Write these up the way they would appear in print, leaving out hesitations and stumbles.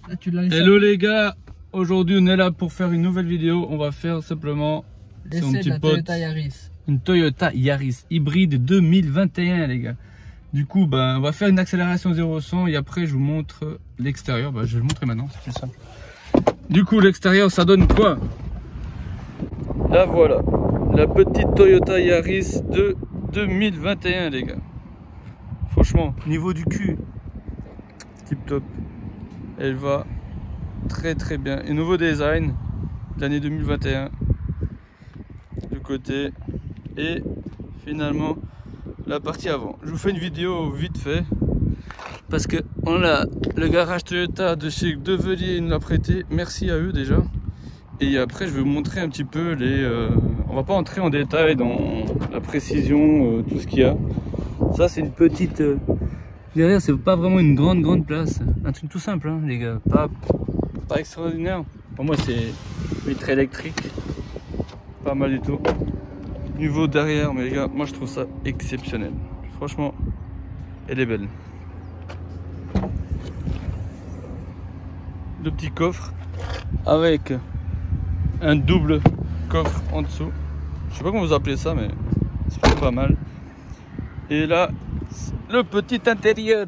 Hello les gars, aujourd'hui on est là pour faire une nouvelle vidéo. On va faire simplement son petit pote, une Toyota Yaris hybride 2021 les gars. Du coup on va faire une accélération 0-100 et après je vous montre l'extérieur. Je vais le montrer maintenant, c'est plus simple. Du coup l'extérieur ça donne quoi? Là voilà, la petite Toyota Yaris de 2021 les gars. Franchement, niveau du cul, tip top. Elle va très très bien. Et nouveau design de l'année 2021 du côté et finalement la partie avant. Je vous fais une vidéo vite fait parce que on a le garage Toyota de chez Develier, nous l'a prêté. Merci à eux déjà. Et après je vais vous montrer un petit peu les. On va pas entrer en détail dans la précision, tout ce qu'il y a. Ça c'est une petite. Derrière c'est pas vraiment une grande place. Un truc tout simple hein, les gars. Pas extraordinaire. Pour moi c'est vitre électrique. Pas mal du tout. Niveau derrière, mais les gars, moi je trouve ça exceptionnel. Franchement, elle est belle. Le petit coffre avec un double coffre en dessous. Je sais pas comment vous appelez ça, mais c'est plutôt pas mal. Et là, le petit intérieur.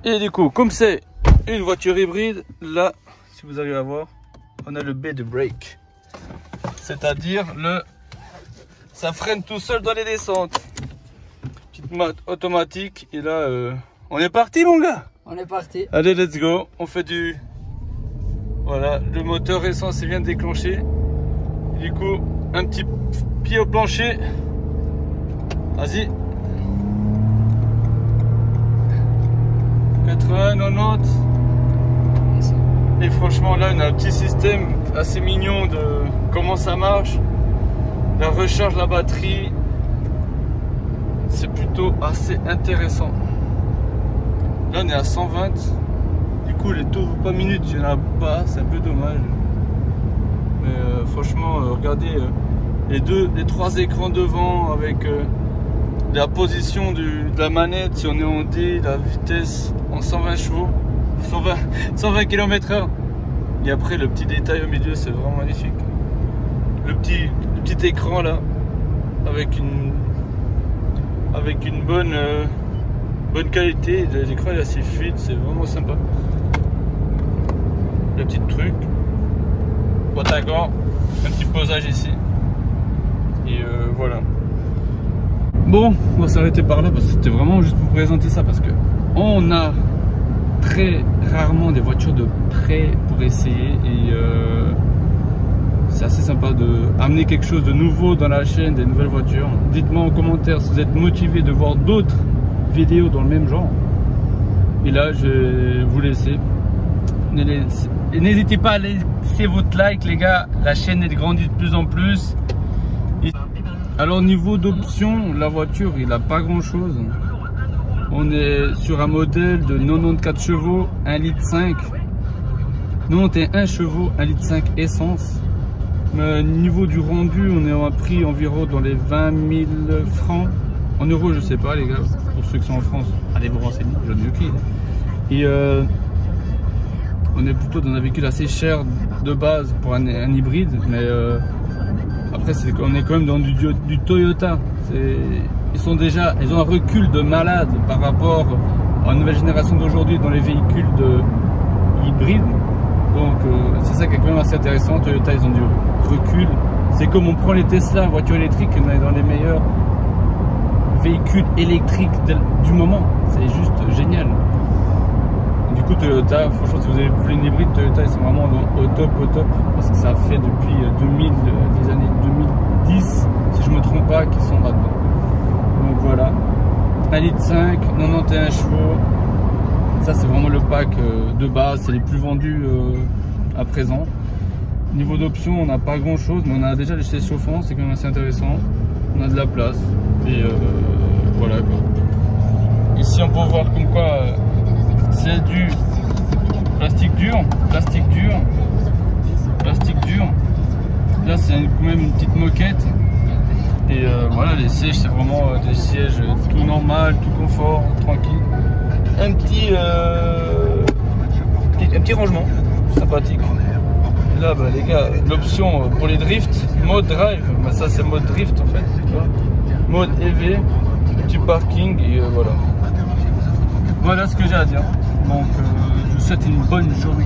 Et du coup, comme c'est une voiture hybride, là, si vous arrivez à voir, on a le bed brake. C'est-à-dire ça freine tout seul dans les descentes. Petite mode automatique. Et là, on est parti mon gars. On est parti. Allez, let's go. On fait du... Voilà, le moteur essence vient de déclencher. Du coup, un petit pied au plancher. Vas-y. 80, 90. Et franchement, là, on a un petit système assez mignon de comment ça marche. La recharge de la batterie, c'est plutôt assez intéressant. Là, on est à 120. Du coup, les tours pas minutes, il n'y en a pas. C'est un peu dommage. Mais franchement, regardez les trois écrans devant avec la position de la manette. Si on est en D, la vitesse en 120 chevaux. 120 km/h. Et après le petit détail au milieu, c'est vraiment magnifique. Le petit écran là avec une bonne qualité. L'écran est assez fluide, c'est vraiment sympa. Le petit truc, boîte à gants, un petit posage ici. Et voilà. Bon, on va s'arrêter par là parce que c'était vraiment juste pour vous présenter ça parce que on a très rarement des voitures de prêt pour essayer et c'est assez sympa de amener quelque chose de nouveau dans la chaîne, des nouvelles voitures. Dites-moi en commentaire si vous êtes motivé de voir d'autres vidéos dans le même genre. Et là je vais vous laisser. N'hésitez pas à laisser votre like les gars, la chaîne elle grandit de plus en plus. Alors niveau d'options, la voiture il n'a pas grand chose. On est sur un modèle de 94 chevaux, 1,5 litre. 91 chevaux, 1,5 litre essence. Mais niveau du rendu, on est à un prix environ dans les 20 000 francs. En euros, je sais pas les gars, pour ceux qui sont en France. Allez vous renseigner, j'en ai aucune idée. Et on est plutôt dans un véhicule assez cher de base pour un hybride. Mais après, on est quand même dans du Toyota. Ils ont un recul de malade par rapport à la nouvelle génération d'aujourd'hui dans les véhicules hybrides. Donc c'est ça qui est quand même assez intéressant. Toyota, ils ont du recul. C'est comme on prend les Tesla, voitures électriques, on est dans les meilleurs véhicules électriques du moment. C'est juste génial. Du coup Toyota, franchement si vous avez voulu une hybride, Toyota ils sont vraiment au top parce que ça fait depuis les années 2010 si je me trompe pas qu'ils sont là-dedans. Donc voilà, 1,5 litre, 91 chevaux. Ça c'est vraiment le pack de base, c'est les plus vendus à présent. Niveau d'options, on n'a pas grand chose, mais on a déjà les chaises chauffantes, c'est quand même assez intéressant. On a de la place et voilà quoi. Ici on peut voir comme quoi c'est du plastique dur. Là c'est quand même une petite moquette. Et voilà, les sièges c'est vraiment des sièges tout normal, tout confort, tranquille. Un petit petits rangements, sympathique. Et là, bah, les gars, l'option pour les drifts, mode drive, bah, ça c'est mode drift en fait. Tu vois. Mode EV, petit parking et voilà. Voilà ce que j'ai à dire. Donc, je vous souhaite une bonne journée.